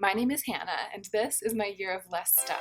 My name is Hannah, and this is my year of less stuff.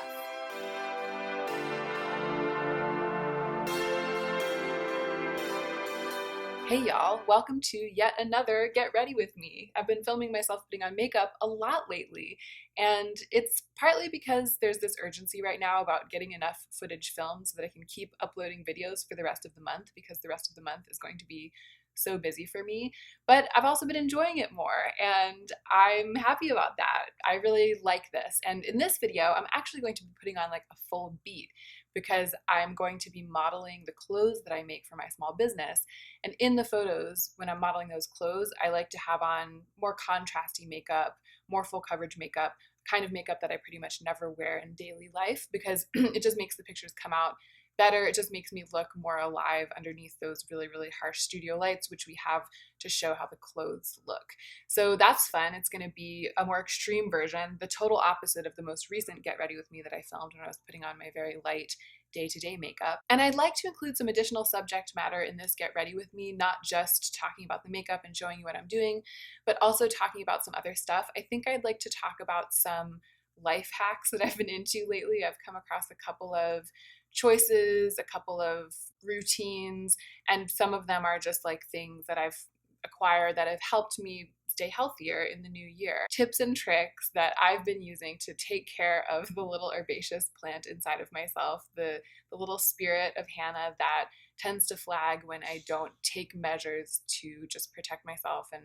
Hey y'all, welcome to yet another Get Ready With Me. I've been filming myself putting on makeup a lot lately, and it's partly because there's this urgency right now about getting enough footage filmed so that I can keep uploading videos for the rest of the month, because the rest of the month is going to be so busy for me, but I've also been enjoying it more, and I'm happy about that. I really like this, and in this video, I'm actually going to be putting on like a full beat because I'm going to be modeling the clothes that I make for my small business, and in the photos, when I'm modeling those clothes, I like to have on more contrasty makeup, more full coverage makeup, kind of makeup that I pretty much never wear in daily life because it just makes the pictures come out better. It just makes me look more alive underneath those really, really harsh studio lights, which we have to show how the clothes look. So that's fun. It's going to be a more extreme version, the total opposite of the most recent Get Ready With Me that I filmed when I was putting on my very light day-to-day makeup. And I'd like to include some additional subject matter in this Get Ready With Me, not just talking about the makeup and showing you what I'm doing, but also talking about some other stuff. I think I'd like to talk about some life hacks that I've been into lately. I've come across a couple of choices, a couple of routines, and some of them are just like things that I've acquired that have helped me stay healthier in the new year. Tips and tricks that I've been using to take care of the little herbaceous plant inside of myself, the little spirit of Hannah that tends to flag when I don't take measures to just protect myself and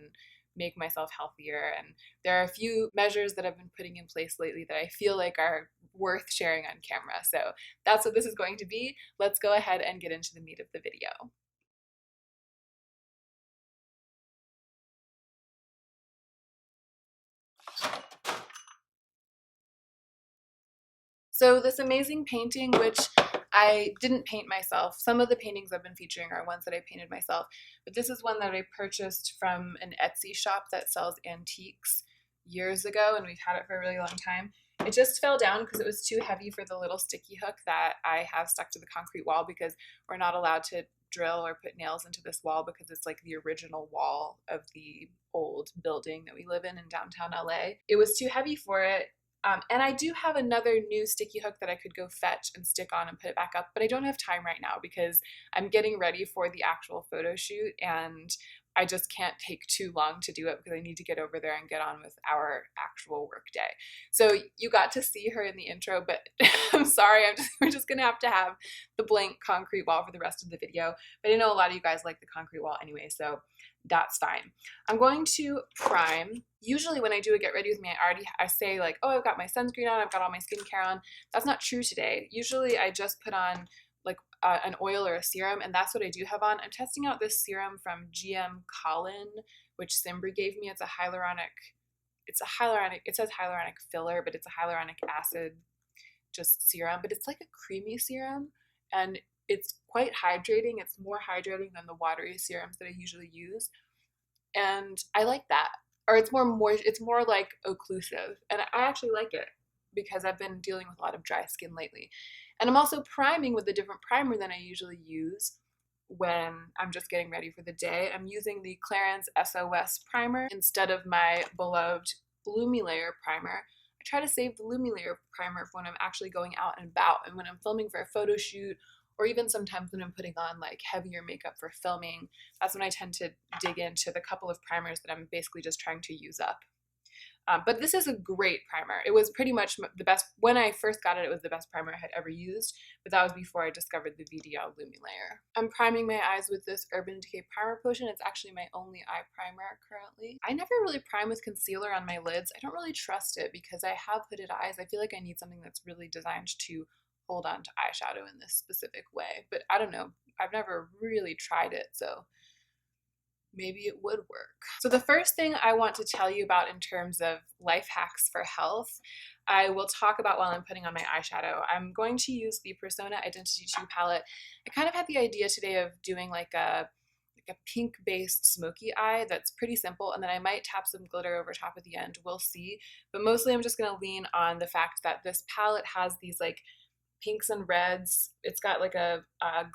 make myself healthier. And there are a few measures that I've been putting in place lately that I feel like are worth sharing on camera. So that's what this is going to be. Let's go ahead and get into the meat of the video. So this amazing painting, which I didn't paint myself. Some of the paintings I've been featuring are ones that I painted myself, but this is one that I purchased from an Etsy shop that sells antiques years ago, and we've had it for a really long time. It just fell down because it was too heavy for the little sticky hook that I have stuck to the concrete wall, because we're not allowed to drill or put nails into this wall because it's like the original wall of the old building that we live in downtown LA. It was too heavy for it. And I do have another new sticky hook that I could go fetch and stick on and put it back up, but I don't have time right now because I'm getting ready for the actual photo shoot, and I just can't take too long to do it because I need to get over there and get on with our actual work day. So you got to see her in the intro, but I'm sorry, we're just gonna have to have the blank concrete wall for the rest of the video. But I know a lot of you guys like the concrete wall anyway, so that's fine. I'm going to prime. Usually when I do a Get Ready With Me, I say like, oh, I've got my sunscreen on, I've got all my skincare on. That's not true today. Usually I just put on like an oil or a serum, and that's what I do have on. I'm testing out this serum from GM Colin, which Simbri gave me. It's a hyaluronic, it says hyaluronic filler, but it's a hyaluronic acid just serum, but it's like a creamy serum, and it's quite hydrating. It's more hydrating than the watery serums that I usually use, and I like that. Or it's more like occlusive, and I actually like it because I've been dealing with a lot of dry skin lately. And I'm also priming with a different primer than I usually use when I'm just getting ready for the day. I'm using the Clarins SOS primer instead of my beloved Lumilayer primer. I try to save the Lumilayer primer for when I'm actually going out and about, and when I'm filming for a photo shoot, or even sometimes when I'm putting on like heavier makeup for filming. That's when I tend to dig into the couple of primers that I'm basically just trying to use up. But this is a great primer. It was pretty much the best, when I first got it, it was the best primer I had ever used, but that was before I discovered the VDL Lumilayer. I'm priming my eyes with this Urban Decay Primer Potion. It's actually my only eye primer currently. I never really prime with concealer on my lids. I don't really trust it because I have hooded eyes. I feel like I need something that's really designed to hold on to eyeshadow in this specific way, but I don't know. I've never really tried it, so maybe it would work. So the first thing I want to tell you about in terms of life hacks for health, I will talk about while I'm putting on my eyeshadow. I'm going to use the Persona Identity 2 palette. I kind of had the idea today of doing like a pink-based smoky eye that's pretty simple, and then I might tap some glitter over top at the end. We'll see. But mostly I'm just going to lean on the fact that this palette has these like pinks and reds. It's got like a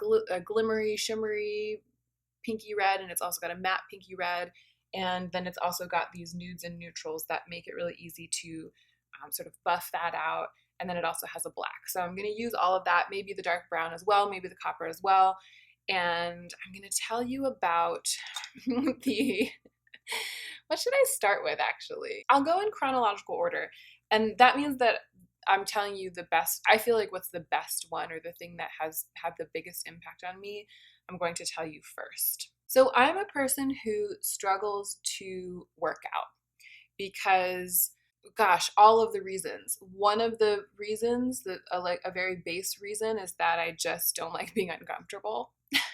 glimmery, shimmery pinky red, and it's also got a matte pinky red, and then it's also got these nudes and neutrals that make it really easy to sort of buff that out. And then it also has a black. So I'm going to use all of that, maybe the dark brown as well, maybe the copper as well. And I'm going to tell you about the, what should I start with actually? I'll go in chronological order. And that means that I'm telling you the best, I feel like what's the best one or the thing that has had the biggest impact on me, I'm going to tell you first. So I'm a person who struggles to work out because, gosh, all of the reasons. One of the reasons, that like a very base reason, is that I just don't like being uncomfortable.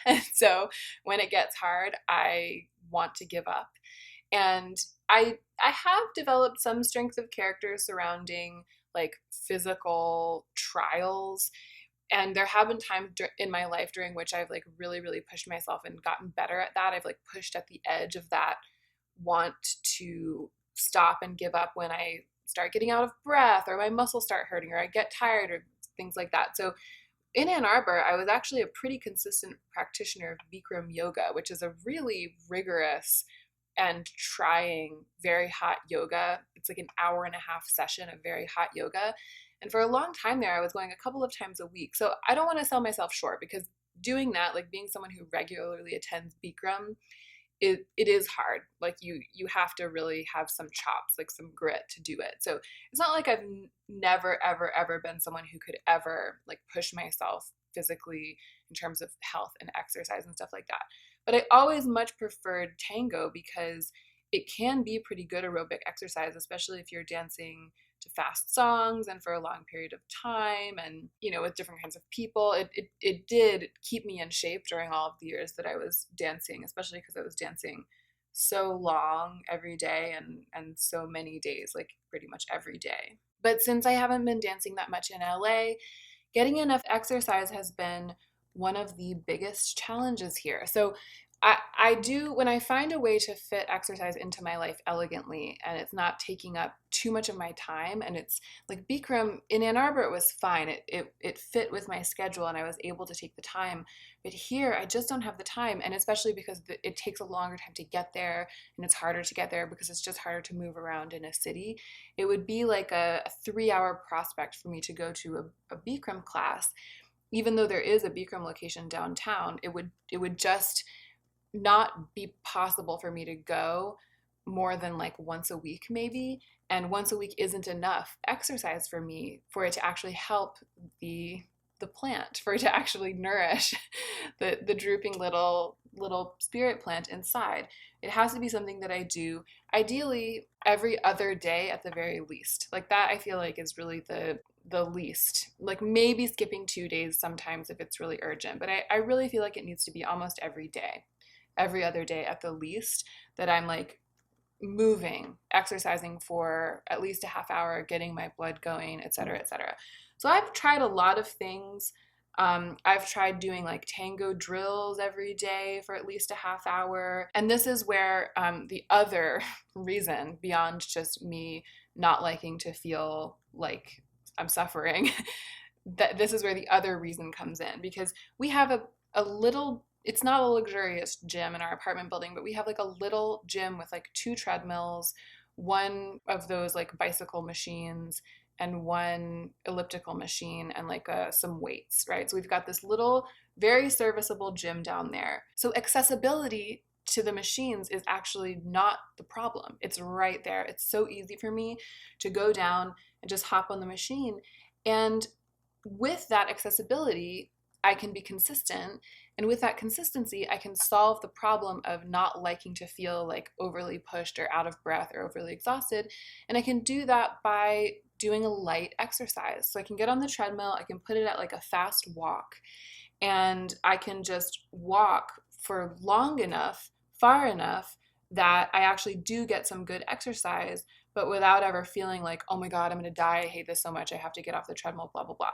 And so when it gets hard, I want to give up. And I have developed some strength of character surrounding like physical trials. And there have been times in my life during which I've like really, really pushed myself and gotten better at that. I've like pushed at the edge of that want to stop and give up when I start getting out of breath or my muscles start hurting or I get tired or things like that. So in Ann Arbor, I was actually a pretty consistent practitioner of Bikram yoga, which is a really rigorous and trying, very hot yoga. It's like an hour and a half session of very hot yoga. And for a long time there, I was going a couple of times a week. So I don't want to sell myself short, because doing that, like being someone who regularly attends Bikram, it is hard. Like you have to really have some chops, like some grit to do it. So it's not like I've never, ever, ever been someone who could ever like push myself physically in terms of health and exercise and stuff like that. But I always much preferred tango because it can be pretty good aerobic exercise, especially if you're dancing to fast songs and for a long period of time and, you know, with different kinds of people. It did keep me in shape during all of the years that I was dancing, especially because I was dancing so long every day and so many days, like pretty much every day. But since I haven't been dancing that much in LA, getting enough exercise has been one of the biggest challenges here. So I do, when I find a way to fit exercise into my life elegantly and it's not taking up too much of my time, and it's like Bikram in Ann Arbor, it was fine. It fit with my schedule and I was able to take the time. But here, I just don't have the time, and especially because it takes a longer time to get there and it's harder to get there because it's just harder to move around in a city. It would be like a 3-hour prospect for me to go to a Bikram class. Even though there is a Bikram location downtown, it would just not be possible for me to go more than like once a week maybe. And once a week isn't enough exercise for me for it to actually help the plant, for it to actually nourish the drooping little spirit plant inside. It has to be something that I do ideally every other day at the very least. Like that I feel like is really the least, like maybe skipping 2 days sometimes if it's really urgent, but I really feel like it needs to be almost every day, every other day at the least, that I'm like moving, exercising for at least a half hour, getting my blood going, et cetera, et cetera. So I've tried a lot of things. I've tried doing like tango drills every day for at least a half hour. And this is where the other reason, beyond just me not liking to feel like I'm suffering, that this is where the other reason comes in, because we have a little, it's not a luxurious gym in our apartment building, but we have like a little gym with like 2 treadmills, one of those like bicycle machines and one elliptical machine and like some weights, right? So we've got this little, very serviceable gym down there. So accessibility to the machines is actually not the problem. It's right there. It's so easy for me to go down and just hop on the machine. And with that accessibility, I can be consistent. And with that consistency, I can solve the problem of not liking to feel like overly pushed or out of breath or overly exhausted. And I can do that by doing a light exercise. So I can get on the treadmill, I can put it at like a fast walk, and I can just walk for long enough, far enough, that I actually do get some good exercise, but without ever feeling like, oh my God, I'm gonna die, I hate this so much, I have to get off the treadmill, blah, blah, blah.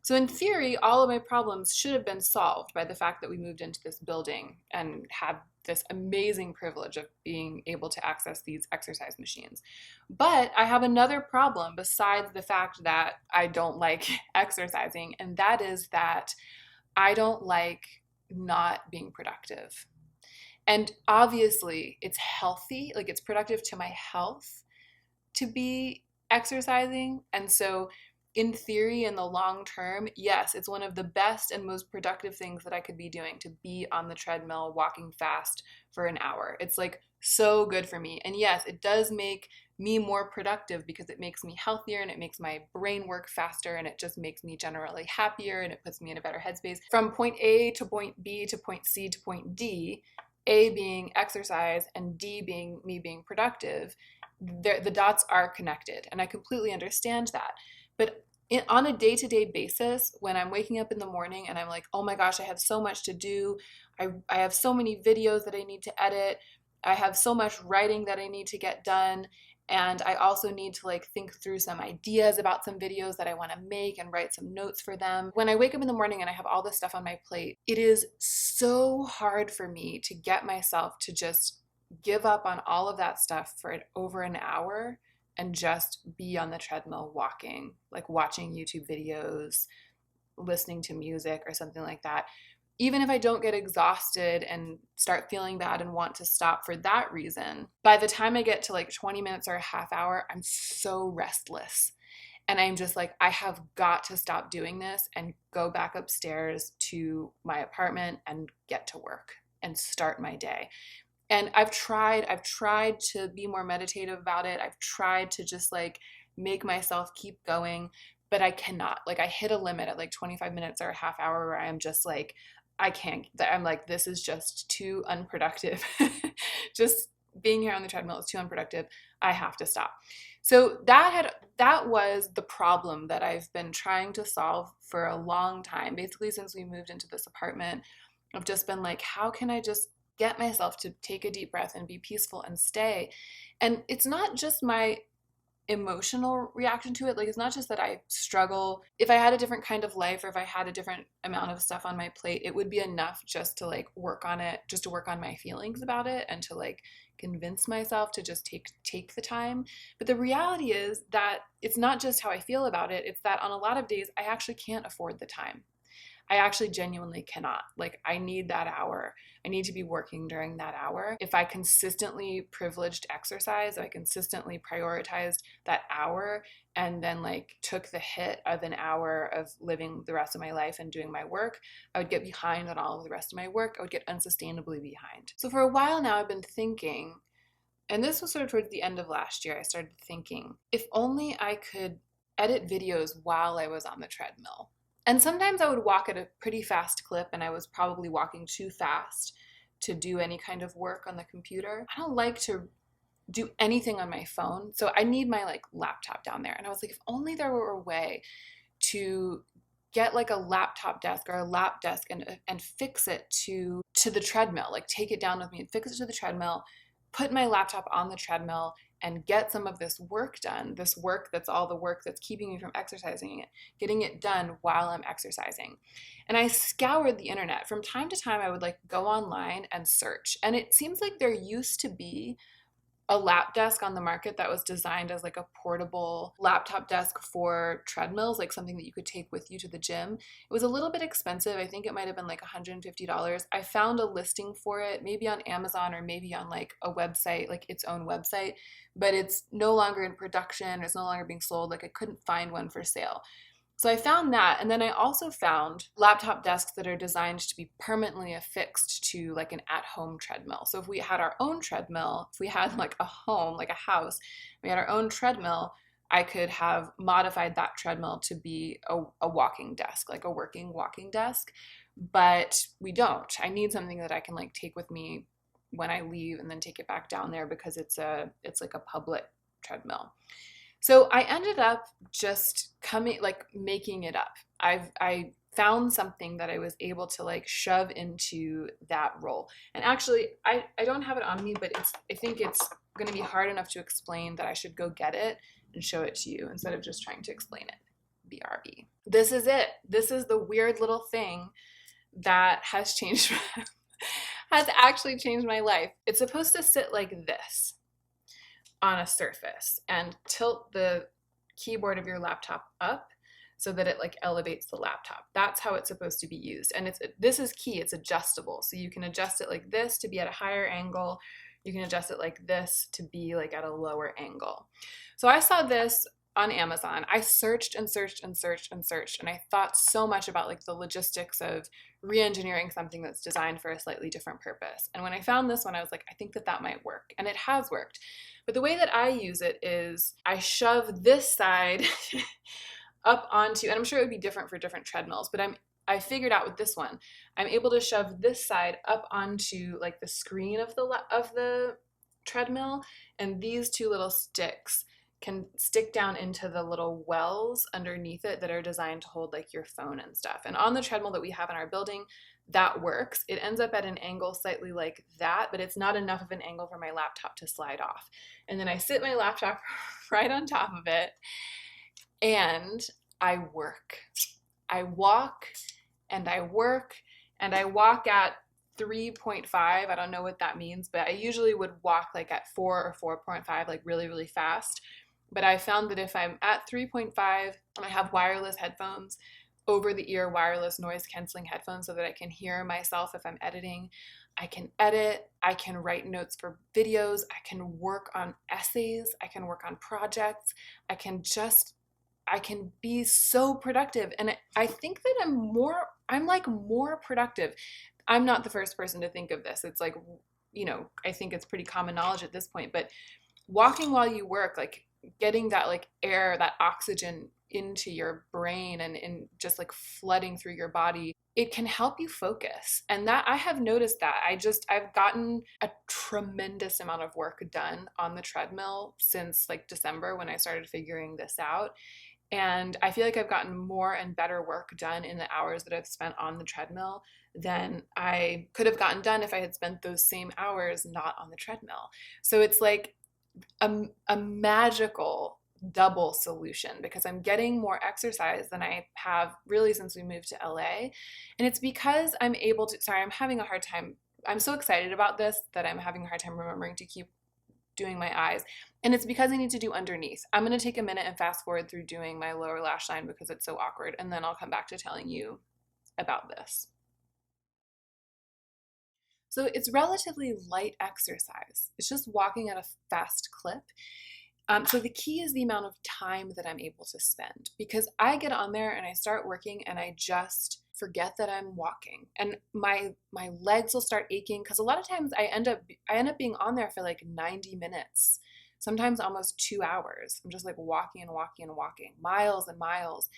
So in theory, all of my problems should have been solved by the fact that we moved into this building and had this amazing privilege of being able to access these exercise machines. But I have another problem besides the fact that I don't like exercising, and that is that I don't like not being productive. And obviously it's healthy, like it's productive to my health to be exercising. And so in theory, in the long term, yes, it's one of the best and most productive things that I could be doing, to be on the treadmill walking fast for an hour. It's like so good for me. And yes, it does make me more productive because it makes me healthier and it makes my brain work faster and it just makes me generally happier and it puts me in a better headspace. From point A to point B to point C to point D, A being exercise and D being me being productive, the dots are connected, and I completely understand that. But on a day-to-day basis, when I'm waking up in the morning and I'm like, oh my gosh, I have so much to do, I have so many videos that I need to edit, I have so much writing that I need to get done, and I also need to like think through some ideas about some videos that I want to make and write some notes for them. When I wake up in the morning and I have all this stuff on my plate, it is so hard for me to get myself to just give up on all of that stuff for over an hour and just be on the treadmill walking, like watching YouTube videos, listening to music or something like that. Even if I don't get exhausted and start feeling bad and want to stop for that reason, by the time I get to like 20 minutes or a half hour, I'm so restless. And I'm just like, I have got to stop doing this and go back upstairs to my apartment and get to work and start my day. And I've tried to be more meditative about it. I've tried to just like make myself keep going, but I cannot. Like I hit a limit at like 25 minutes or a half hour where I'm just like, I can't, I'm like, this is just too unproductive. Just being here on the treadmill is too unproductive. I have to stop. So that was the problem that I've been trying to solve for a long time. Basically, since we moved into this apartment, I've just been like, how can I just get myself to take a deep breath and be peaceful and stay? And it's not just my emotional reaction to it. Like, it's not just that I struggle. If I had a different kind of life, or if I had a different amount of stuff on my plate, it would be enough just to like work on it, just to work on my feelings about it and to like convince myself to just take the time. But the reality is that it's not just how I feel about it. It's that on a lot of days, I actually can't afford the time. I actually genuinely cannot. Like, I need that hour. I need to be working during that hour. If I consistently privileged exercise, if I consistently prioritized that hour and then like took the hit of an hour of living the rest of my life and doing my work, I would get behind on all of the rest of my work. I would get unsustainably behind. So for a while now, I've been thinking, and this was sort of towards the end of last year, I started thinking, if only I could edit videos while I was on the treadmill. And sometimes I would walk at a pretty fast clip, and I was probably walking too fast to do any kind of work on the computer. I don't like to do anything on my phone, so I need my like laptop down there. And I was like, if only there were a way to get like a laptop desk or a lap desk and fix it to the treadmill, like take it down with me and fix it to the treadmill, put my laptop on the treadmill, and get some of this work done, this work that's all the work that's keeping me from exercising it, getting it done while I'm exercising. And I scoured the internet. From time to time, I would like go online and search. And it seems like there used to be a lap desk on the market that was designed as like a portable laptop desk for treadmills, like something that you could take with you to the gym. It was a little bit expensive. I think it might have been like $150. I found a listing for it, maybe on Amazon or maybe on like a website, like its own website, but it's no longer in production. It's no longer being sold. Like I couldn't find one for sale. So I found that, and then I also found laptop desks that are designed to be permanently affixed to like an at-home treadmill. So if we had our own treadmill, if we had like a home, like a house, we had our own treadmill, I could have modified that treadmill to be a walking desk, like a working walking desk, but we don't. I need something that I can like take with me when I leave and then take it back down there because it's like a public treadmill. So I ended up just making it up. I found something that I was able to like shove into that role. And actually, I don't have it on me, but I think it's going to be hard enough to explain that I should go get it and show it to you instead of just trying to explain it. BRB. This is it. This is the weird little thing that has actually changed my life. It's supposed to sit like this on a surface and tilt the keyboard of your laptop up so that it like elevates the laptop. That's how it's supposed to be used. And this is key, it's adjustable. So you can adjust it like this to be at a higher angle. You can adjust it like this to be like at a lower angle. So I saw this on Amazon. I searched and searched and searched and searched, and I thought so much about like the logistics of re-engineering something that's designed for a slightly different purpose. And when I found this one, I was like, I think that that might work, and it has worked. But the way that I use it is I shove this side up onto, and I'm sure it would be different for different treadmills, but I figured out with this one, I'm able to shove this side up onto like the screen of the treadmill, and these two little sticks can stick down into the little wells underneath it that are designed to hold like your phone and stuff. And on the treadmill that we have in our building, that works. It ends up at an angle slightly like that, but it's not enough of an angle for my laptop to slide off. And then I sit my laptop right on top of it and I work. I walk and I work and I walk at 3.5. I don't know what that means, but I usually would walk like at 4 or 4.5, like really, really fast. But I found that if I'm at 3.5 and I have wireless headphones, over the ear wireless noise canceling headphones so that I can hear myself if I'm editing, I can edit, I can write notes for videos, I can work on essays, I can work on projects, I can be so productive. And I think that I'm like more productive. I'm not the first person to think of this. It's like, I think it's pretty common knowledge at this point, but walking while you work, like getting that like air, that oxygen into your brain and in just like flooding through your body, it can help you focus. And that I have noticed that I've gotten a tremendous amount of work done on the treadmill since like December when I started figuring this out. And I feel like I've gotten more and better work done in the hours that I've spent on the treadmill than I could have gotten done if I had spent those same hours not on the treadmill. So it's like a magical double solution because I'm getting more exercise than I have really since we moved to LA. And it's because I'm able to, sorry, I'm having a hard time. I'm so excited about this that I'm having a hard time remembering to keep doing my eyes. And it's because I need to do underneath. I'm going to take a minute and fast forward through doing my lower lash line because it's so awkward. And then I'll come back to telling you about this. So it's relatively light exercise. It's just walking at a fast clip. So the key is the amount of time that I'm able to spend, because I get on there and I start working and I just forget that I'm walking, and my legs will start aching because a lot of times I end up being on there for like 90 minutes, sometimes almost 2 hours. I'm just like walking and walking and walking, miles and miles.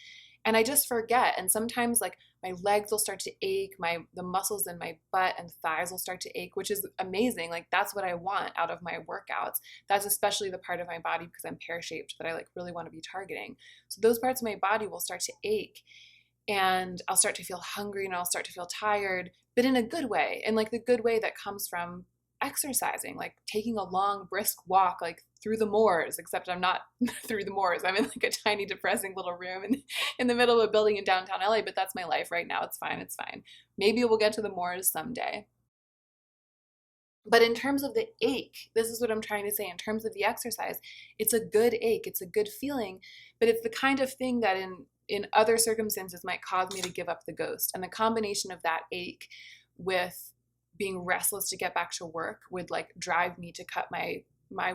And I just forget. And sometimes like my legs will start to ache, the muscles in my butt and thighs will start to ache, which is amazing. Like that's what I want out of my workouts. That's especially the part of my body, because I'm pear-shaped, that I like really want to be targeting. So those parts of my body will start to ache and I'll start to feel hungry and I'll start to feel tired, but in a good way. And like the good way that comes from exercising, like taking a long brisk walk, like through the moors, except I'm not through the moors. I'm in like a tiny depressing little room in the middle of a building in downtown LA, but that's my life right now. It's fine. It's fine. Maybe we'll get to the moors someday. But in terms of the ache, this is what I'm trying to say. In terms of the exercise, it's a good ache. It's a good feeling, but it's the kind of thing that in other circumstances might cause me to give up the ghost. And the combination of that ache with being restless to get back to work would like drive me to cut my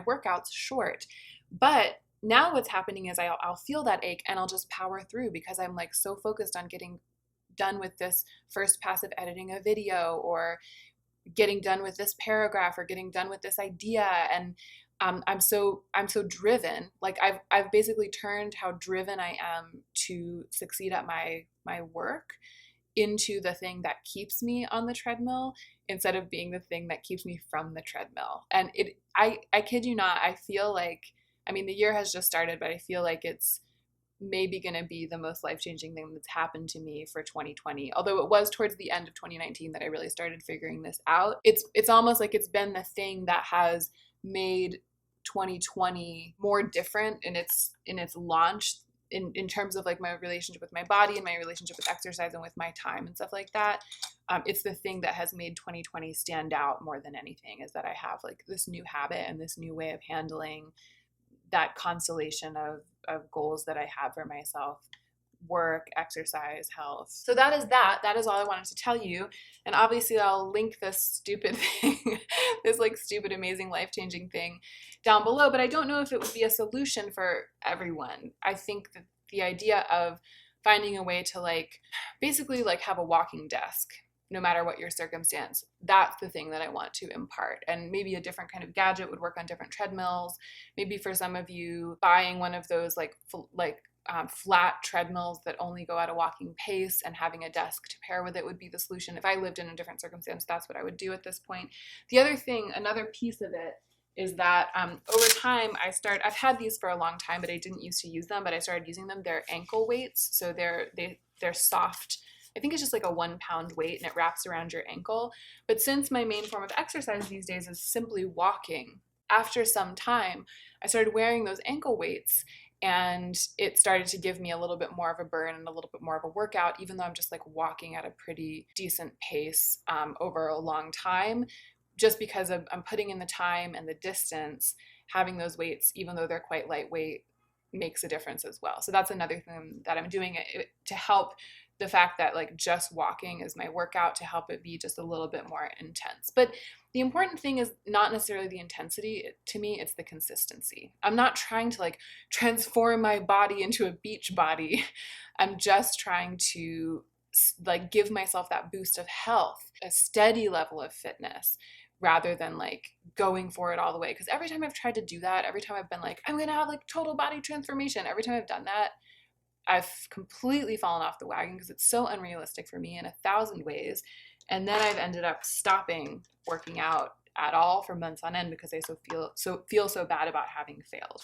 workouts short. But now what's happening is I'll feel that ache and I'll just power through because I'm like so focused on getting done with this first pass of editing a video, or getting done with this paragraph, or getting done with this idea. And I'm so driven. Like I've basically turned how driven I am to succeed at my work into the thing that keeps me on the treadmill instead of being the thing that keeps me from the treadmill. And I kid you not, I feel like, I mean, the year has just started, but I feel like it's maybe going to be the most life-changing thing that's happened to me for 2020. Although it was towards the end of 2019 that I really started figuring this out. It's almost like it's been the thing that has made 2020 more different in its launch in terms of like my relationship with my body and my relationship with exercise and with my time and stuff like that. It's the thing that has made 2020 stand out more than anything, is that I have like this new habit and this new way of handling that constellation of goals that I have for myself work, exercise, health. So that is that. That is all I wanted to tell you. And obviously I'll link this stupid thing, this like stupid, amazing, life-changing thing down below, but I don't know if it would be a solution for everyone. I think that the idea of finding a way to like basically like have a walking desk no matter what your circumstance, that's the thing that I want to impart. And maybe a different kind of gadget would work on different treadmills. Maybe for some of you, buying one of those flat treadmills that only go at a walking pace and having a desk to pair with it would be the solution. If I lived in a different circumstance, that's what I would do at this point. The other thing, another piece of it is that over time I've had these for a long time, but I didn't used to use them, but I started using them. They're ankle weights, so they're soft. I think it's just like a 1 pound weight and it wraps around your ankle. But since my main form of exercise these days is simply walking, after some time I started wearing those ankle weights and it started to give me a little bit more of a burn and a little bit more of a workout, even though I'm just like walking at a pretty decent pace over a long time. Just because I'm putting in the time and the distance, having those weights, even though they're quite lightweight, makes a difference as well. So that's another thing that I'm doing to help the fact that like just walking is my workout, to help it be just a little bit more intense. But the important thing is not necessarily the intensity. To me, it's the consistency. I'm not trying to like transform my body into a beach body. I'm just trying to like give myself that boost of health, a steady level of fitness, rather than like going for it all the way. Because every time I've tried to do that, every time I've been like, I'm gonna have like total body transformation, every time I've done that, I've completely fallen off the wagon because it's so unrealistic for me in 1,000 ways. And then I've ended up stopping working out at all for months on end because I feel so bad about having failed.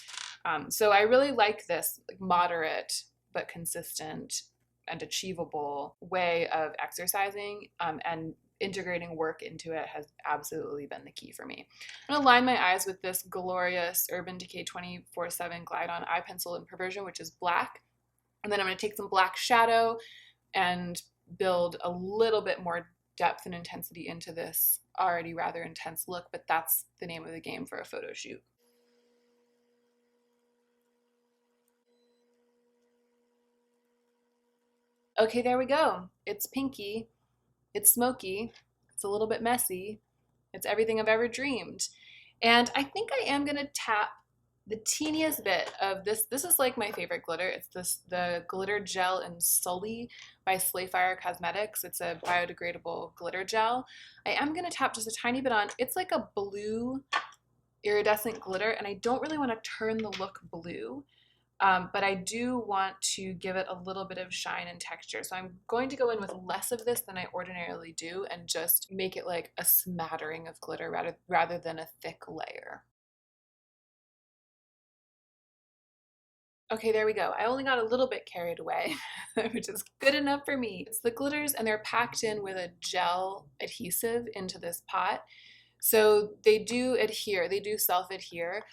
So I really like this like moderate but consistent and achievable way of exercising, and integrating work into it has absolutely been the key for me. I'm going to line my eyes with this glorious Urban Decay 24/7 Glide On Eye Pencil in Perversion, which is black. And then I'm going to take some black shadow and build a little bit more depth and intensity into this already rather intense look, but that's the name of the game for a photo shoot. Okay, there we go. It's pinky, it's smoky, it's a little bit messy, it's everything I've ever dreamed. And I think I am gonna tap the teeniest bit of this. This is like my favorite glitter. It's the glitter gel in Sully by Slayfire Cosmetics. It's a biodegradable glitter gel. I am gonna tap just a tiny bit on. It's like a blue iridescent glitter, and I don't really want to turn the look blue. But I do want to give it a little bit of shine and texture. So I'm going to go in with less of this than I ordinarily do and just make it like a smattering of glitter rather than a thick layer. Okay, there we go. I only got a little bit carried away, which is good enough for me. It's the glitters and they're packed in with a gel adhesive into this pot. So they do adhere, they do self-adhere.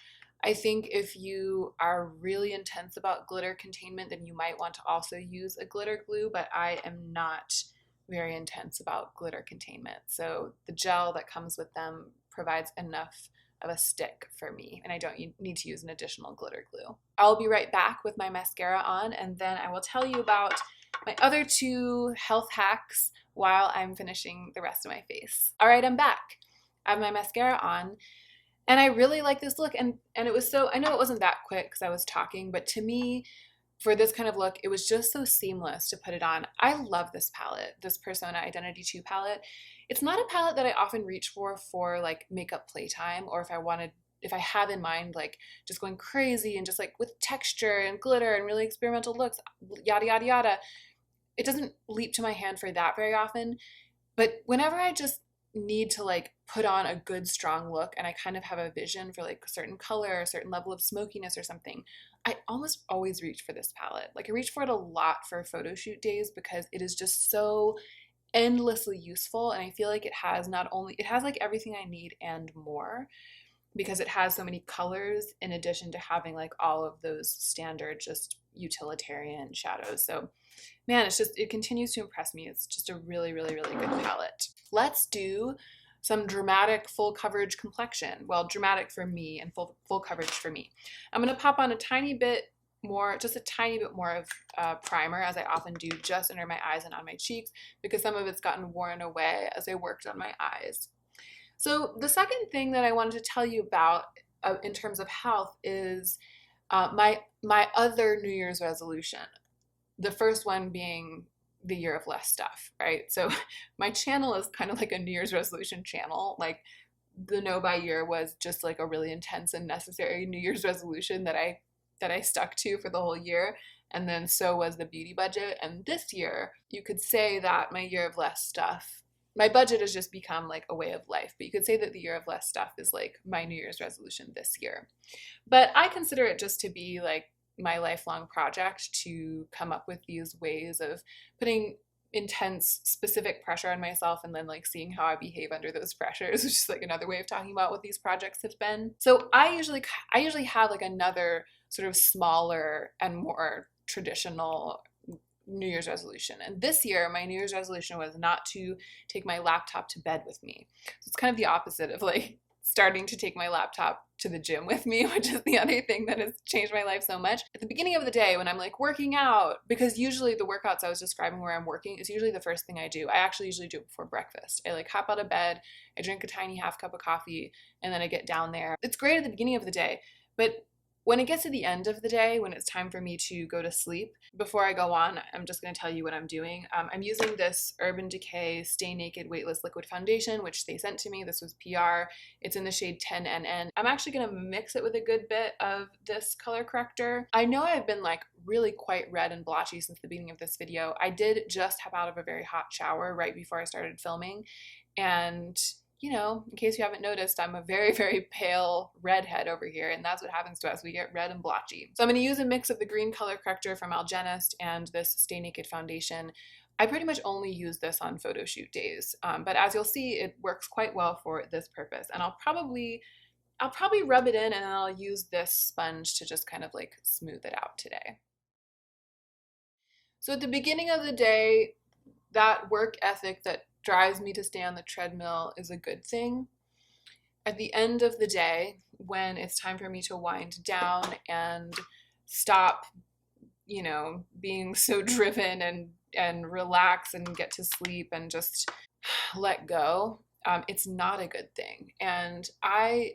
I think if you are really intense about glitter containment, then you might want to also use a glitter glue, but I am not very intense about glitter containment. So the gel that comes with them provides enough of a stick for me, and I don't need to use an additional glitter glue. I'll be right back with my mascara on, and then I will tell you about my other 2 health hacks while I'm finishing the rest of my face. All right, I'm back. I have my mascara on. And I really like this look, and it was so, I know it wasn't that quick because I was talking, but to me, for this kind of look, it was just so seamless to put it on. I love this palette, this Persona Identity 2 palette. It's not a palette that I often reach for like makeup playtime, or if I have in mind like just going crazy and just like with texture and glitter and really experimental looks, yada, yada, yada. It doesn't leap to my hand for that very often, but whenever I just need to like put on a good strong look and I kind of have a vision for like a certain color, a certain level of smokiness or something, I almost always reach for this palette. Like I reach for it a lot for photo shoot days because it is just so endlessly useful, and I feel like it has like everything I need and more, because it has so many colors in addition to having like all of those standard just utilitarian shadows. So man, it continues to impress me. It's just a really, really, really good palette. Let's do some dramatic full coverage complexion. Well, dramatic for me and full coverage for me. I'm gonna pop on a tiny bit just a tiny bit more of primer, as I often do, just under my eyes and on my cheeks, because some of it's gotten worn away as I worked on my eyes. So the second thing that I wanted to tell you about in terms of health is my other New Year's resolution. The first one being the year of less stuff, right? So my channel is kind of like a New Year's resolution channel. Like the No by Year was just like a really intense and necessary New Year's resolution that I stuck to for the whole year. And then so was the beauty budget. And this year, you could say that my year of less stuff, my budget has just become like a way of life. But you could say that the year of less stuff is like my New Year's resolution this year. But I consider it just to be like my lifelong project to come up with these ways of putting intense specific pressure on myself and then like seeing how I behave under those pressures, which is like another way of talking about what these projects have been. So I usually have like another sort of smaller and more traditional New Year's resolution. And this year, my New Year's resolution was not to take my laptop to bed with me. So it's kind of the opposite of like starting to take my laptop to the gym with me, which is the other thing that has changed my life so much. At the beginning of the day when I'm like working out, because usually the workouts I was describing where I'm working is usually the first thing I do. I actually usually do it before breakfast. I like hop out of bed, I drink a tiny half cup of coffee, and then I get down there. It's great at the beginning of the day, but when it gets to the end of the day, when it's time for me to go to sleep, before I go on, I'm just going to tell you what I'm doing. I'm using this Urban Decay Stay Naked Weightless Liquid Foundation, which they sent to me. This was PR. It's in the shade 10NN. I'm actually going to mix it with a good bit of this color corrector. I know I've been like really quite red and blotchy since the beginning of this video. I did just hop out of a very hot shower right before I started filming, and you know, in case you haven't noticed, I'm a very, very pale redhead over here, and that's what happens to us. We get red and blotchy. So I'm going to use a mix of the green color corrector from Algenist and this Stay Naked foundation. I pretty much only use this on photo shoot days, but as you'll see, it works quite well for this purpose. And I'll probably rub it in, and then I'll use this sponge to just kind of like smooth it out today. So at the beginning of the day, that work ethic that drives me to stay on the treadmill is a good thing. At the end of the day, when it's time for me to wind down and stop, you know, being so driven and relax and get to sleep and just let go, it's not a good thing. And I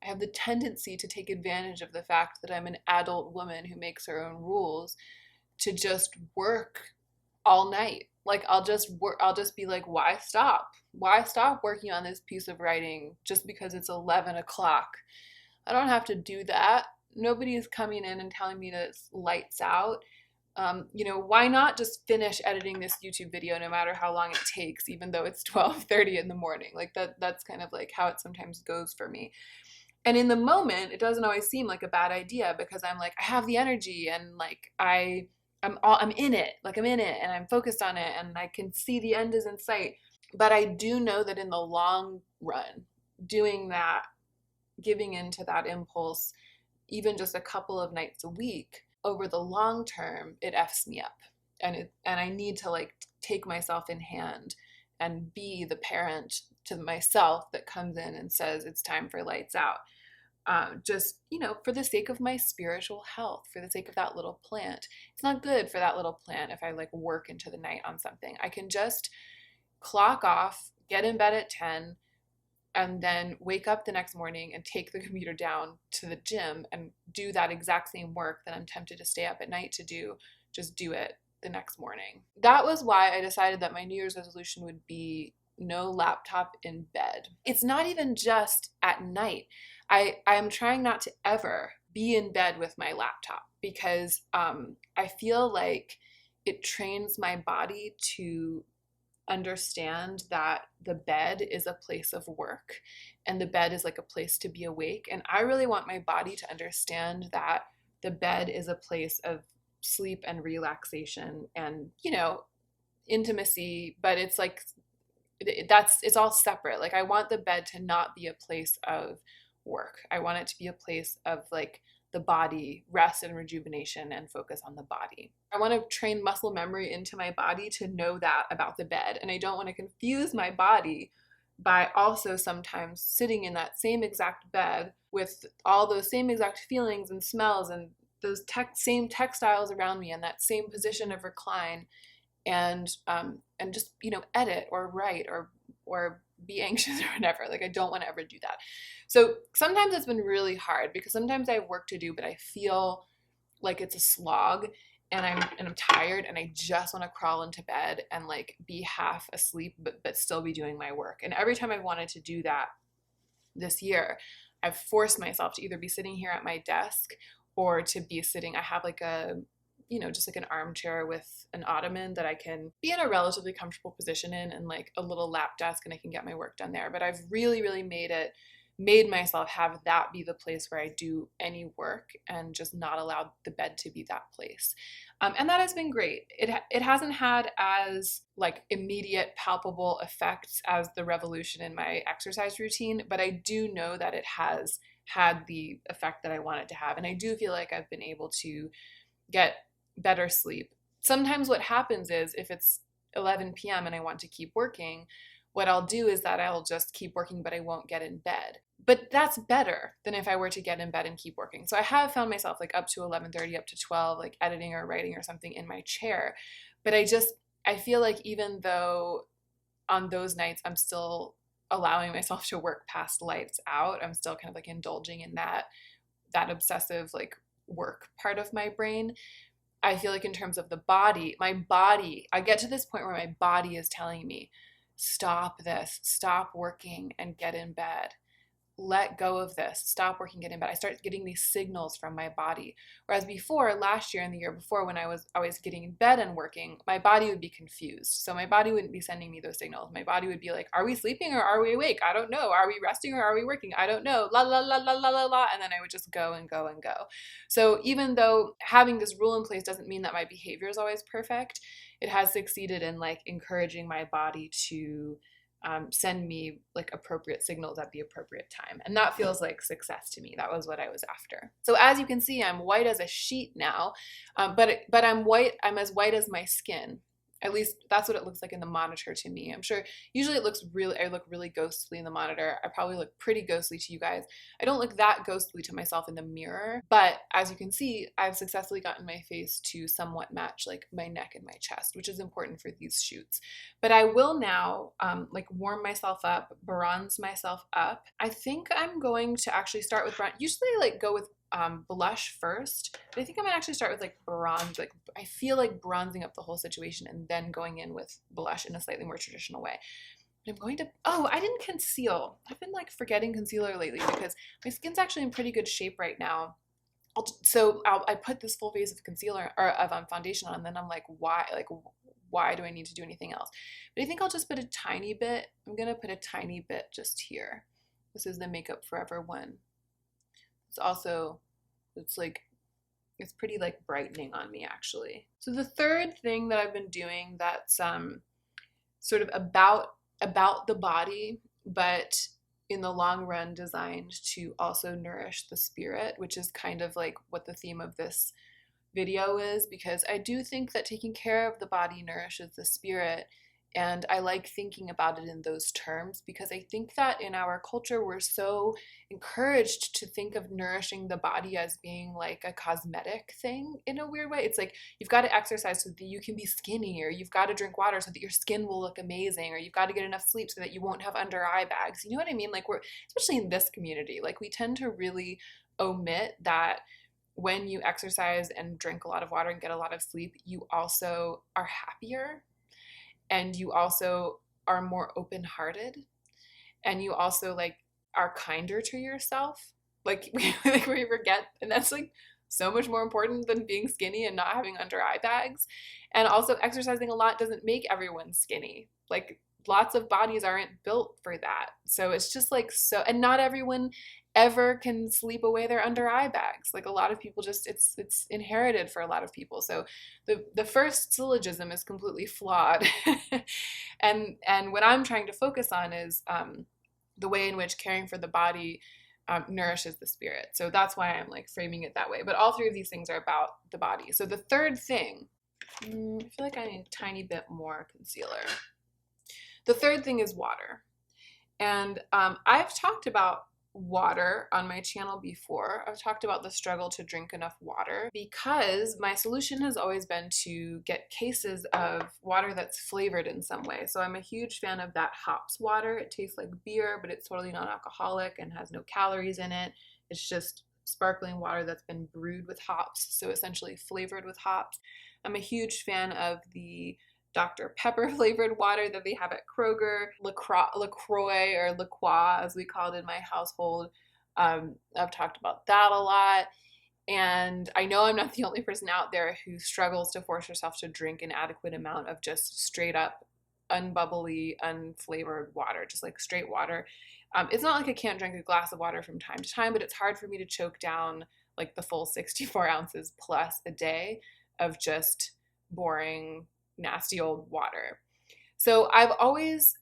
have the tendency to take advantage of the fact that I'm an adult woman who makes her own rules to just work all night. Like I'll just be like, why stop? Why stop working on this piece of writing just because it's 11 o'clock? I don't have to do that. Nobody is coming in and telling me that it's lights out. You know, why not just finish editing this YouTube video no matter how long it takes, even though it's 12:30 in the morning? Like that's kind of like how it sometimes goes for me. And in the moment, it doesn't always seem like a bad idea because I'm like, I have the energy and like I'm in it, like I'm in it and I'm focused on it and I can see the end is in sight. But I do know that in the long run, doing that, giving into that impulse, even just a couple of nights a week, over the long term, it F's me up. And I need to like take myself in hand and be the parent to myself that comes in and says it's time for lights out. Just, you know, for the sake of my spiritual health, for the sake of that little plant. It's not good for that little plant if I like work into the night on something. I can just clock off, get in bed at 10, and then wake up the next morning and take the computer down to the gym and do that exact same work that I'm tempted to stay up at night to do, just do it the next morning. That was why I decided that my New Year's resolution would be no laptop in bed. It's not even just at night. I am trying not to ever be in bed with my laptop because I feel like it trains my body to understand that the bed is a place of work and the bed is like a place to be awake. And I really want my body to understand that the bed is a place of sleep and relaxation and, you know, intimacy, but it's like it's all separate. Like I want the bed to not be a place of work. I want it to be a place of like the body, rest and rejuvenation and focus on the body. I want to train muscle memory into my body to know that about the bed. And I don't want to confuse my body by also sometimes sitting in that same exact bed with all those same exact feelings and smells and same textiles around me and that same position of recline, and just, you know, edit or write or be anxious or whatever. Like, I don't want to ever do that. So sometimes it's been really hard because sometimes I have work to do, but I feel like it's a slog, and I'm tired, and I just want to crawl into bed and like be half asleep but still be doing my work. And every time I wanted to do that this year, I've forced myself to either be sitting here at my desk or to be sitting. I have like a, you know, just like an armchair with an ottoman that I can be in a relatively comfortable position in, and like a little lap desk, and I can get my work done there. But I've really, really made myself have that be the place where I do any work, and just not allowed the bed to be that place. And that has been great. It hasn't had as like immediate palpable effects as the revolution in my exercise routine, but I do know that it has had the effect that I want it to have. And I do feel like I've been able to get better sleep. Sometimes what happens is, if it's 11 p.m. and I want to keep working, what I'll do is that I'll just keep working, but I won't get in bed. But that's better than if I were to get in bed and keep working. So I have found myself like up to 11:30, up to 12, like editing or writing or something in my chair. But I feel like even though on those nights I'm still allowing myself to work past lights out, I'm still kind of like indulging in that obsessive like work part of my brain. I feel like in terms of the body, I get to this point where my body is telling me, stop this, stop working and get in bed. Let go of this, stop working, get in bed. I start getting these signals from my body. Whereas before, last year and the year before, when I was always getting in bed and working, my body would be confused. So my body wouldn't be sending me those signals. My body would be like, are we sleeping or are we awake? I don't know. Are we resting or are we working? I don't know. La la la la la la la. And then I would just go and go and go. So even though having this rule in place doesn't mean that my behavior is always perfect, it has succeeded in like encouraging my body to send me like appropriate signals at the appropriate time. And that feels like success to me. That was what I was after. So as you can see, I'm white as a sheet now, but I'm as white as my skin. At least that's what it looks like in the monitor to me. I'm sure usually I look really ghostly in the monitor. I probably look pretty ghostly to you guys. I don't look that ghostly to myself in the mirror, but as you can see, I've successfully gotten my face to somewhat match like my neck and my chest, which is important for these shoots. But I will now like warm myself up, bronze myself up. I think I'm going to actually start with bronze. Usually I like go with blush first, but I think I'm gonna actually start with like bronze. Like I feel like bronzing up the whole situation and then going in with blush in a slightly more traditional way. But I'm going to, I didn't conceal. I've been like forgetting concealer lately because my skin's actually in pretty good shape right now. I put this full face of concealer or of foundation on, and then I'm like, why do I need to do anything else? But I think I'll just put a tiny bit. I'm gonna put a tiny bit just here. This is the Makeup Forever one. It's pretty like brightening on me actually. So the third thing that I've been doing that's sort of about the body, but in the long run designed to also nourish the spirit, which is kind of like what the theme of this video is, because I do think that taking care of the body nourishes the spirit. And I like thinking about it in those terms because I think that in our culture, we're so encouraged to think of nourishing the body as being like a cosmetic thing in a weird way. It's like, you've got to exercise so that you can be skinny, or you've got to drink water so that your skin will look amazing, or you've got to get enough sleep so that you won't have under eye bags. You know what I mean? Like especially in this community, like we tend to really omit that when you exercise and drink a lot of water and get a lot of sleep, you also are happier. And you also are more open-hearted, and you also like are kinder to yourself. Like we forget, and that's like so much more important than being skinny and not having under eye bags. And also exercising a lot doesn't make everyone skinny. Like lots of bodies aren't built for that. So it's just like and not everyone ever can sleep away their under eye bags. Like a lot of people just, it's inherited for a lot of people. So the first syllogism is completely flawed. and what I'm trying to focus on is the way in which caring for the body nourishes the spirit. So that's why I'm like framing it that way. But all three of these things are about the body. So the third thing, I feel like I need a tiny bit more concealer. The third thing is water. And I've talked about water on my channel before. I've talked about the struggle to drink enough water because my solution has always been to get cases of water that's flavored in some way. So I'm a huge fan of that hops water. It tastes like beer, but it's totally non-alcoholic and has no calories in it. It's just sparkling water that's been brewed with hops, so essentially flavored with hops. I'm a huge fan of the Dr. Pepper flavored water that they have at Kroger, LaCroix or LaCroix as we call it in my household. I've talked about that a lot. And I know I'm not the only person out there who struggles to force herself to drink an adequate amount of just straight up unbubbly, unflavored water, just like straight water. It's not like I can't drink a glass of water from time to time, but it's hard for me to choke down like the full 64 ounces plus a day of just boring, nasty old water. So I've always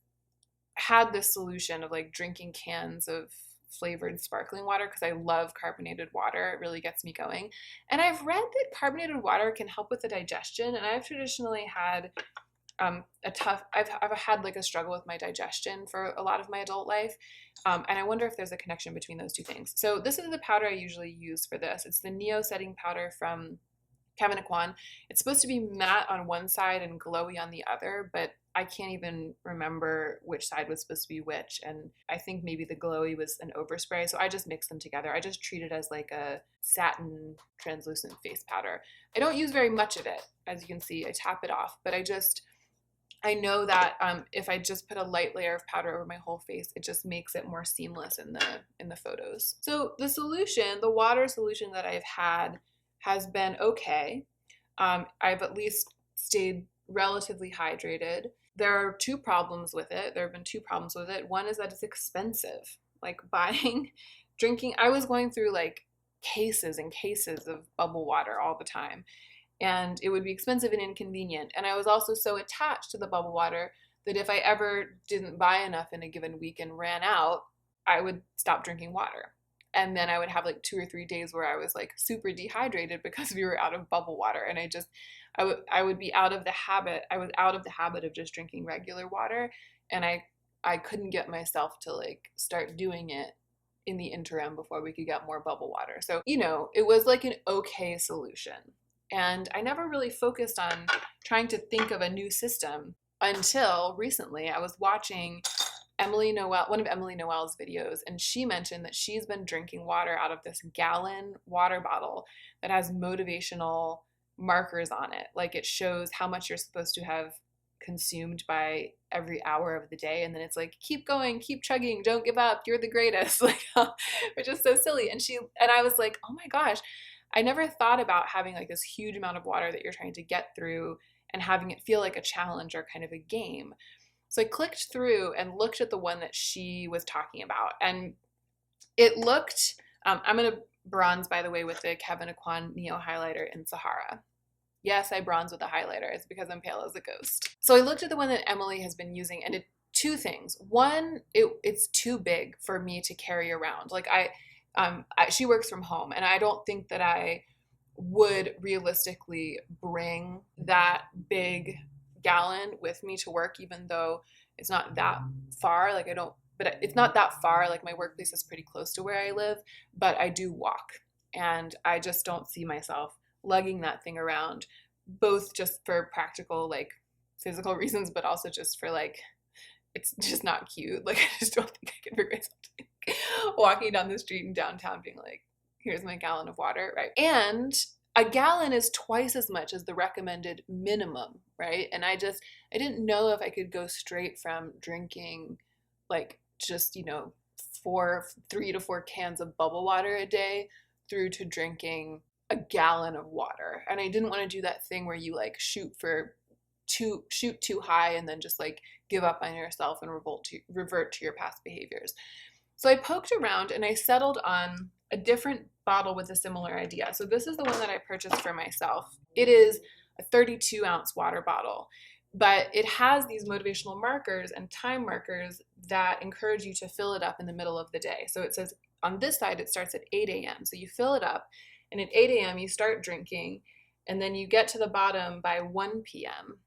had this solution of like drinking cans of flavored sparkling water because I love carbonated water. It really gets me going. And I've read that carbonated water can help with the digestion, and I've traditionally had I've had like a struggle with my digestion for a lot of my adult life. And I wonder if there's a connection between those two things. So this is the powder I usually use for this. It's the Neo Setting Powder from Kevin Aquan. It's supposed to be matte on one side and glowy on the other, but I can't even remember which side was supposed to be which. And I think maybe the glowy was an overspray. So I just mixed them together. I just treat it as like a satin translucent face powder. I don't use very much of it. As you can see, I tap it off, but I know that if I just put a light layer of powder over my whole face, it just makes it more seamless in the photos. So the solution, the water solution that I've had has been okay. I've at least stayed relatively hydrated. There are two problems with it. There have been two problems with it. One is that it's expensive. Like drinking, I was going through like cases and cases of bubble water all the time. And it would be expensive and inconvenient. And I was also so attached to the bubble water that if I ever didn't buy enough in a given week and ran out, I would stop drinking water. And then I would have like 2 or 3 days where I was like super dehydrated because we were out of bubble water. And I would be out of the habit. I was out of the habit of just drinking regular water. And I couldn't get myself to like start doing it in the interim before we could get more bubble water. So, it was like an okay solution. And I never really focused on trying to think of a new system until recently. I was watching one of Emily Noel's videos, and she mentioned that she's been drinking water out of this gallon water bottle that has motivational markers on it. Like it shows how much you're supposed to have consumed by every hour of the day. And then it's like, keep going, keep chugging, don't give up, you're the greatest. Like, which is so silly. And I was like, oh my gosh, I never thought about having like this huge amount of water that you're trying to get through and having it feel like a challenge or kind of a game. So I clicked through and looked at the one that she was talking about. And it looked, I'm going to bronze, by the way, with the Kevin Aquan Neo Highlighter in Sahara. Yes, I bronze with a highlighter. It's because I'm pale as a ghost. So I looked at the one that Emily has been using, and two things. One, it's too big for me to carry around. Like she works from home, and I don't think that I would realistically bring that big gallon with me to work, even though it's not that far. But it's not that far. Like my workplace is pretty close to where I live, but I do walk, and I just don't see myself lugging that thing around, both just for practical, like physical reasons, but also just for like, it's just not cute. Like I just don't think I can bring myself to walking down the street in downtown being like, here's my gallon of water, right? And a gallon is twice as much as the recommended minimum, right? And I didn't know if I could go straight from drinking like just, 3 to 4 cans of bubble water a day through to drinking a gallon of water. And I didn't want to do that thing where you like shoot too high and then just like give up on yourself and revert to your past behaviors. So I poked around and I settled on a different bottle with a similar idea. So this is the one that I purchased for myself. It is a 32-ounce water bottle, but it has these motivational markers and time markers that encourage you to fill it up in the middle of the day. So it says on this side, it starts at 8 a.m. So you fill it up, and at 8 a.m. you start drinking, and then you get to the bottom by 1 p.m.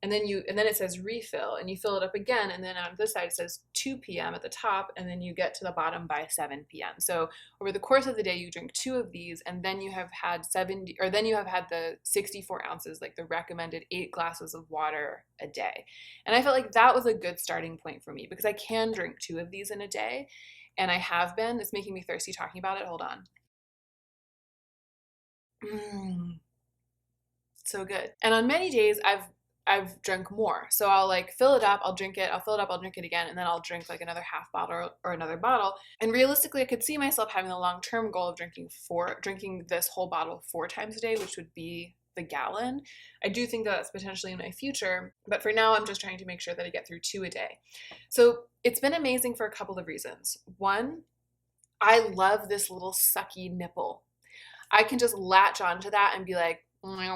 and then it says refill, and you fill it up again, and then on this side it says 2 p.m. at the top, and then you get to the bottom by 7 p.m. So over the course of the day you drink 2 of these, and then you have had the 64 ounces, like the recommended 8 glasses of water a day. And I felt like that was a good starting point for me, because I can drink 2 of these in a day, and I have been. It's making me thirsty talking about it. Hold on. So good. And on many days I've drunk more. So I'll like fill it up, I'll drink it, I'll fill it up, I'll drink it again, and then I'll drink like another half bottle or another bottle. And realistically, I could see myself having the long-term goal of drinking this whole bottle 4 times a day, which would be the gallon. I do think that that's potentially in my future, but for now I'm just trying to make sure that I get through 2 a day. So it's been amazing for a couple of reasons. One, I love this little sucky nipple. I can just latch onto that and be like, and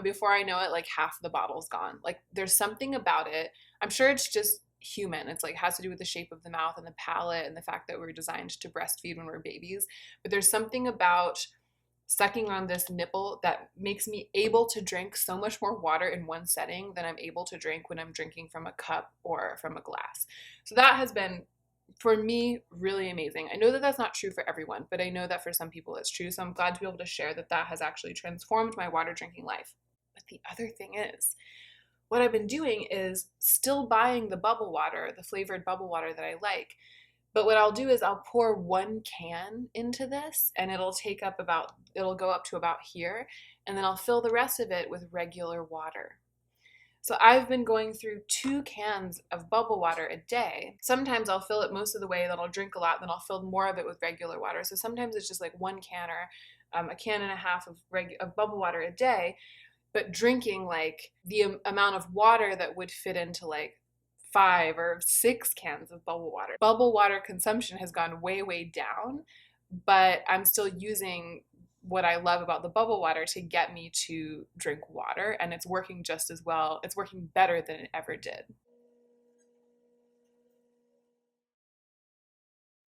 before I know it, like half the bottle's gone. Like there's something about it. I'm sure it's just human. It's like has to do with the shape of the mouth and the palate and the fact that we're designed to breastfeed when we're babies. But there's something about sucking on this nipple that makes me able to drink so much more water in one setting than I'm able to drink when I'm drinking from a cup or from a glass. So that has been, for me, really amazing. I know that that's not true for everyone, but I know that for some people it's true. So I'm glad to be able to share that that has actually transformed my water drinking life. But the other thing is, what I've been doing is still buying the bubble water, the flavored bubble water that I like. But what I'll do is I'll pour 1 can into this, and it'll go up to about here, and then I'll fill the rest of it with regular water. So I've been going through 2 cans of bubble water a day. Sometimes I'll fill it most of the way, then I'll drink a lot, then I'll fill more of it with regular water. So sometimes it's just like 1 can or a can and a half of bubble water a day, but drinking like the amount of water that would fit into like 5 or 6 cans of bubble water. Bubble water consumption has gone way, way down, but I'm still using what I love about the bubble water to get me to drink water, and it's working just as well. It's working better than it ever did.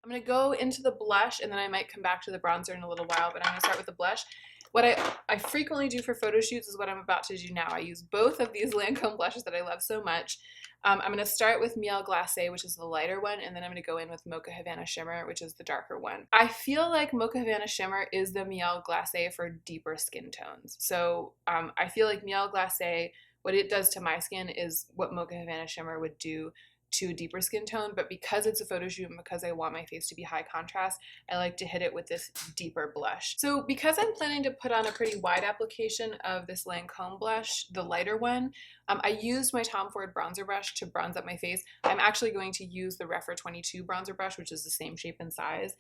I'm going to go into the blush, and then I might come back to the bronzer in a little while, but I'm going to start with the blush. What I frequently do for photo shoots is what I'm about to do now. I use both of these Lancome blushes that I love so much. I'm going to start with Miel Glacé, which is the lighter one, and then I'm going to go in with Mocha Havana Shimmer, which is the darker one. I feel like Mocha Havana Shimmer is the Miel Glacé for deeper skin tones. So I feel like Miel Glacé, what it does to my skin is what Mocha Havana Shimmer would do to a deeper skin tone, but because it's a photo shoot and because I want my face to be high contrast, I like to hit it with this deeper blush. So because I'm planning to put on a pretty wide application of this Lancome blush, the lighter one, I used my Tom Ford bronzer brush to bronze up my face. I'm actually going to use the Refer 22 bronzer brush, which is the same shape and size,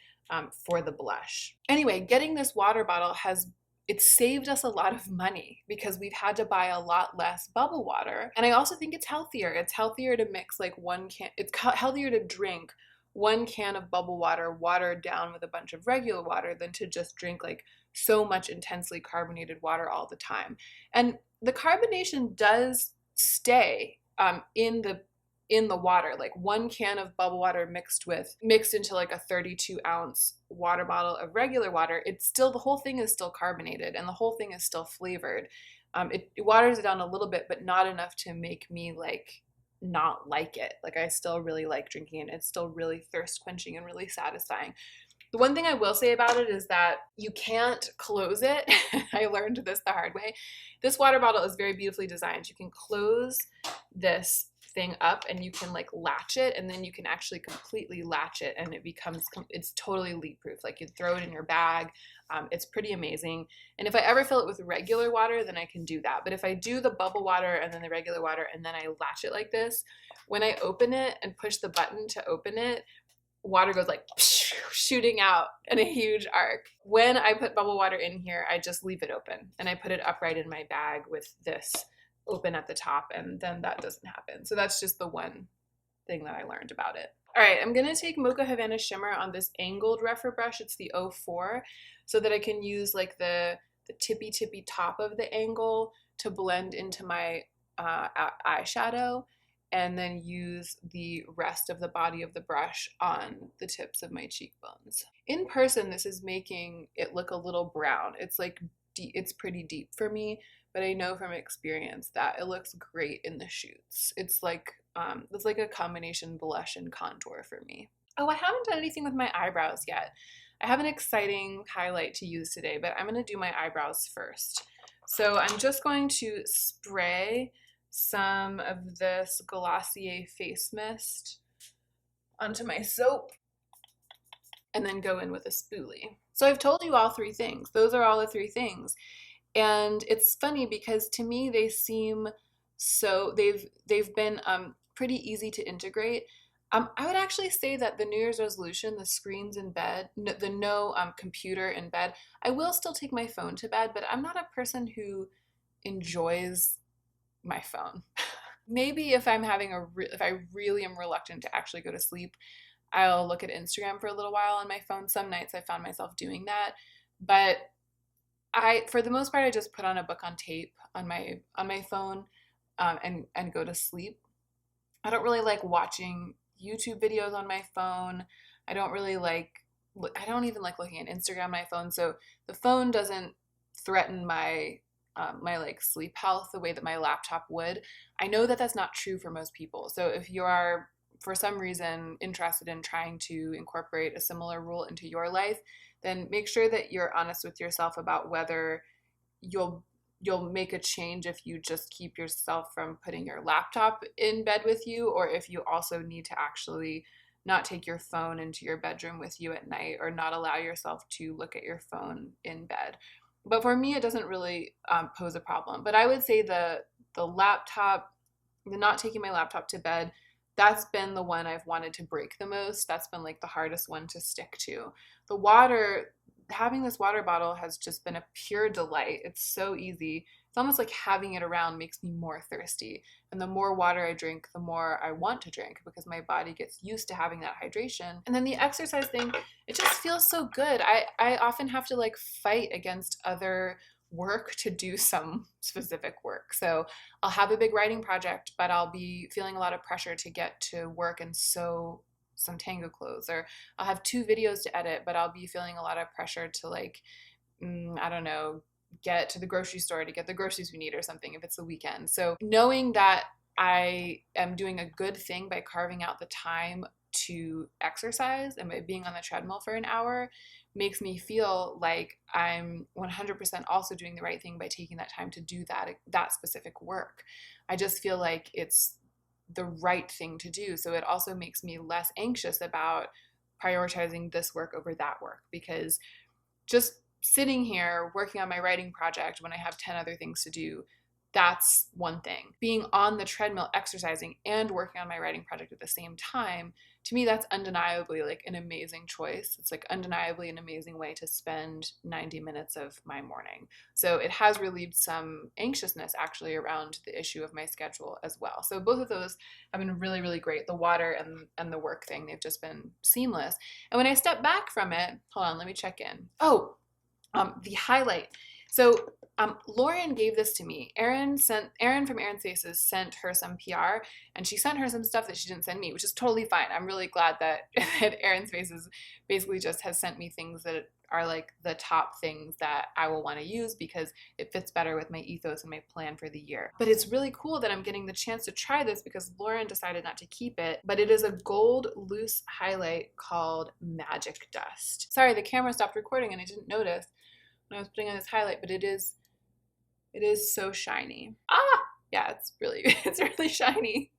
for the blush. Anyway, getting this water bottle it's saved us a lot of money because we've had to buy a lot less bubble water. And I also think it's healthier. It's healthier to mix like it's healthier to drink 1 can of bubble water watered down with a bunch of regular water than to just drink like so much intensely carbonated water all the time. And the carbonation does stay in the water. Like 1 can of bubble water mixed into like a 32-ounce water bottle of regular water, the whole thing is still carbonated and the whole thing is still flavored. It waters it down a little bit, but not enough to make me like not like it. Like I still really like drinking it. It's still really thirst quenching and really satisfying. The one thing I will say about it is that you can't close it. I learned this the hard way. This water bottle is very beautifully designed. You can close this thing up and you can like latch it, and then you can actually completely latch it and it's totally leak proof. Like you throw it in your bag. It's pretty amazing. And if I ever fill it with regular water, then I can do that. But if I do the bubble water and then the regular water and then I latch it like this, when I open it and push the button to open it, water goes like shooting out in a huge arc. When I put bubble water in here, I just leave it open and I put it upright in my bag with this open at the top, and then that doesn't happen. So that's just the one thing that I learned about it. All right, I'm gonna take Mocha Havana Shimmer on this angled Refer brush. It's the 04, so that I can use like the tippy top of the angle to blend into my eyeshadow, and then use the rest of the body of the brush on the tips of my cheekbones. In person, this is making it look a little brown. It's like it's pretty deep for me, but I know from experience that it looks great in the shoots. It's like a combination blush and contour for me. Oh, I haven't done anything with my eyebrows yet. I have an exciting highlight to use today, but I'm going to do my eyebrows first. So I'm just going to spray some of this Glossier face mist onto my soap and then go in with a spoolie. So I've told you all three things. Those are all the three things. And it's funny because to me they seem so they've been pretty easy to integrate. I would actually say that the New Year's resolution, the screens in bed, the no computer in bed, I will still take my phone to bed, but I'm not a person who enjoys my phone. Maybe if I'm having if I really am reluctant to actually go to sleep, I'll look at Instagram for a little while on my phone. Some nights I found myself doing that, but for the most part, I just put on a book on tape on my phone and go to sleep. I don't really like watching YouTube videos on my phone. I don't even like looking at Instagram on my phone. So the phone doesn't threaten my like sleep health the way that my laptop would. I know that that's not true for most people. So if you are for some reason interested in trying to incorporate a similar rule into your life, then make sure that you're honest with yourself about whether you'll make a change if you just keep yourself from putting your laptop in bed with you, or if you also need to actually not take your phone into your bedroom with you at night, or not allow yourself to look at your phone in bed. But for me, it doesn't really pose a problem. But I would say the not taking my laptop to bed, that's been the one I've wanted to break the most. That's been like the hardest one to stick to. The water, having this water bottle has just been a pure delight. It's so easy. It's almost like having it around makes me more thirsty. And the more water I drink, the more I want to drink because my body gets used to having that hydration. And then the exercise thing, it just feels so good. I often have to like fight against other work to do some specific work. So I'll have a big writing project, but I'll be feeling a lot of pressure to get to work and sew some Tango clothes, or I'll have 2 videos to edit, but I'll be feeling a lot of pressure to like, I don't know, get to the grocery store to get the groceries we need or something if it's the weekend. So knowing that I am doing a good thing by carving out the time to exercise and by being on the treadmill for an hour makes me feel like I'm 100% also doing the right thing by taking that time to do that specific work. I just feel like it's the right thing to do. So it also makes me less anxious about prioritizing this work over that work, because just sitting here working on my writing project when I have 10 other things to do, that's one thing. Being on the treadmill, exercising, and working on my writing project at the same time, to me, that's undeniably like an amazing choice. It's like undeniably an amazing way to spend 90 minutes of my morning. So it has relieved some anxiousness actually around the issue of my schedule as well. So both of those have been really, really great. The water and the work thing, they've just been seamless. And when I step back from it, hold on, let me check in. The highlight. So Lauren gave this to me. Erin from Erin's Faces sent her some PR, and she sent her some stuff that she didn't send me, which is totally fine. I'm really glad that Erin's Faces basically just has sent me things that are like the top things that I will want to use because it fits better with my ethos and my plan for the year. But it's really cool that I'm getting the chance to try this because Lauren decided not to keep it, but it is a gold loose highlight called Magic Dust. Sorry, the camera stopped recording and I didn't notice when I was putting on this highlight, but it is so shiny. Yeah, it's really shiny.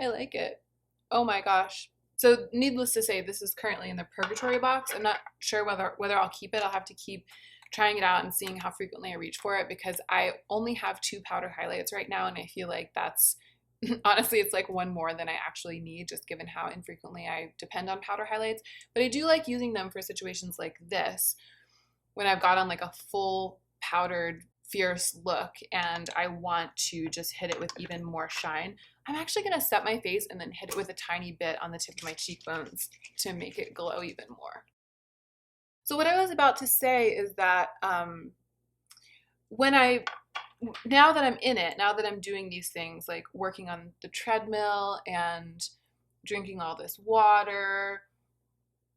I like it. Oh my gosh. So needless to say, this is currently in the purgatory box. I'm not sure whether I'll keep it. I'll have to keep trying it out and seeing how frequently I reach for it because I only have 2 powder highlights right now, and I feel like that's honestly, it's like one more than I actually need, just given how infrequently I depend on powder highlights. But I do like using them for situations like this, when I've got on like a full powdered fierce look and I want to just hit it with even more shine. I'm actually going to set my face and then hit it with a tiny bit on the tip of my cheekbones to make it glow even more. So what I was about to say is that now that I'm in it, now that I'm doing these things like working on the treadmill and drinking all this water,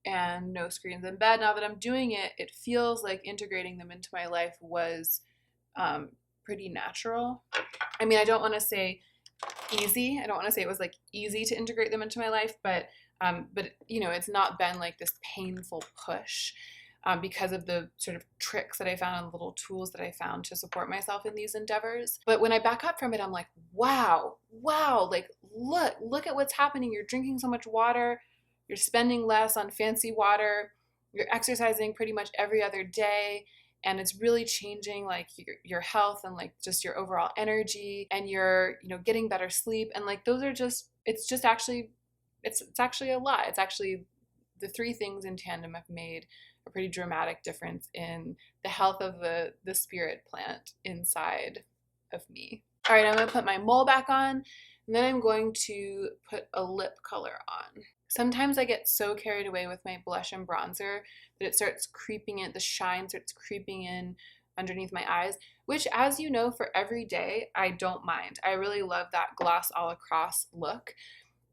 and no screens in bed. Now that I'm doing it, it feels like integrating them into my life was pretty natural. I mean, I don't want to say easy. I don't want to say it was like easy to integrate them into my life, but you know, it's not been like this painful push because of the sort of tricks that I found and little tools that I found to support myself in these endeavors. But when I back up from it, I'm like, wow, like look at what's happening. You're drinking so much water, you're spending less on fancy water, you're exercising pretty much every other day, and it's really changing like your health and like just your overall energy, and you're, you know, getting better sleep, and like those are just, it's actually a lot. It's actually the three things in tandem have made a pretty dramatic difference in the health of the spirit plant inside of me. All right, I'm gonna put my mole back on, and then I'm going to put a lip color on. Sometimes I get so carried away with my blush and bronzer that it starts creeping in, the shine starts creeping in underneath my eyes, which, as you know, for every day, I don't mind. I really love that gloss all across look.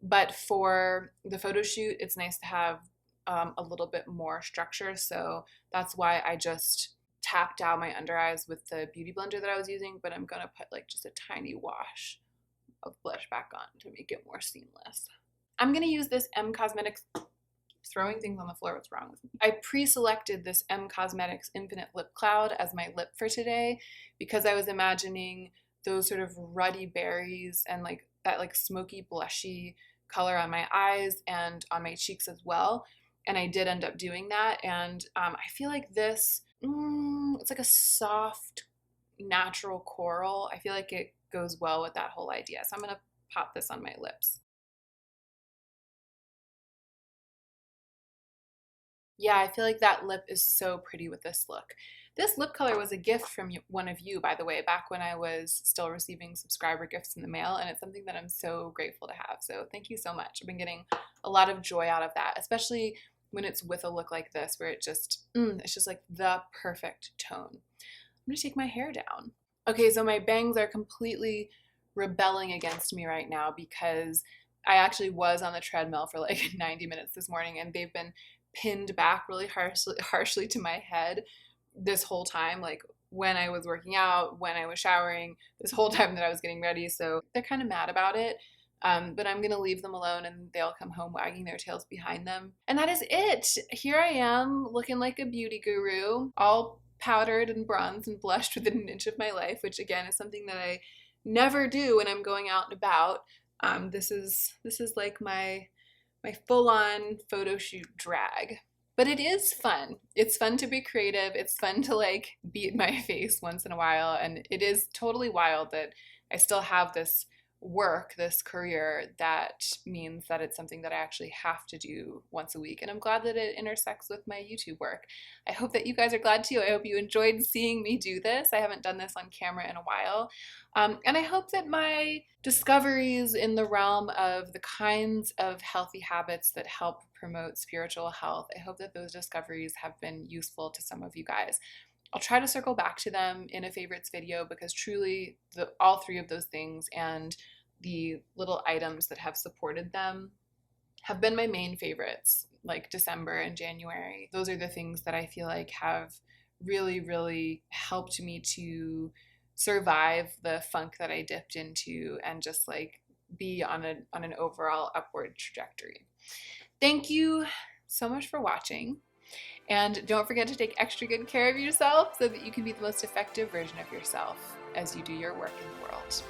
But for the photo shoot, it's nice to have a little bit more structure. So that's why I just tapped out my under eyes with the beauty blender that I was using, but I'm gonna put like just a tiny wash of blush back on to make it more seamless. I'm gonna use this M Cosmetics, throwing things on the floor, what's wrong with me? I pre-selected this M Cosmetics Infinite Lip Cloud as my lip for today because I was imagining those sort of ruddy berries and like that like smoky blushy color on my eyes and on my cheeks as well. And I did end up doing that, and I feel like this, it's like a soft, natural coral. I feel like it goes well with that whole idea. So I'm gonna pop this on my lips. Yeah, I feel like that lip is so pretty with this look. This lip color was a gift from one of you, by the way, back when I was still receiving subscriber gifts in the mail, and it's something that I'm so grateful to have. So thank you so much. I've been getting a lot of joy out of that, especially when it's with a look like this, where it just, it's just like the perfect tone. I'm gonna take my hair down. Okay, so my bangs are completely rebelling against me right now because I actually was on the treadmill for like 90 minutes this morning, and they've been pinned back really harshly to my head this whole time, like when I was working out, when I was showering, this whole time that I was getting ready. So they're kind of mad about it. But I'm gonna leave them alone, and they'll come home wagging their tails behind them. And that is it. Here I am looking like a beauty guru, all powdered and bronzed and blushed within an inch of my life, which again is something that I never do when I'm going out and about. This is like my full-on photo shoot drag. But it is fun. It's fun to be creative. It's fun to like beat my face once in a while. And it is totally wild that I still have this work, this career, that means that it's something that I actually have to do once a week. And I'm glad that it intersects with my YouTube work. I hope that you guys are glad too. I hope you enjoyed seeing me do this. I haven't done this on camera in a while. And I hope that my discoveries in the realm of the kinds of healthy habits that help promote spiritual health, I hope that those discoveries have been useful to some of you guys. I'll try to circle back to them in a favorites video because truly all three of those things and the little items that have supported them have been my main favorites, like December and January. Those are the things that I feel like have really, really helped me to survive the funk that I dipped into and just like be on an overall upward trajectory. Thank you so much for watching. And don't forget to take extra good care of yourself so that you can be the most effective version of yourself as you do your work in the world.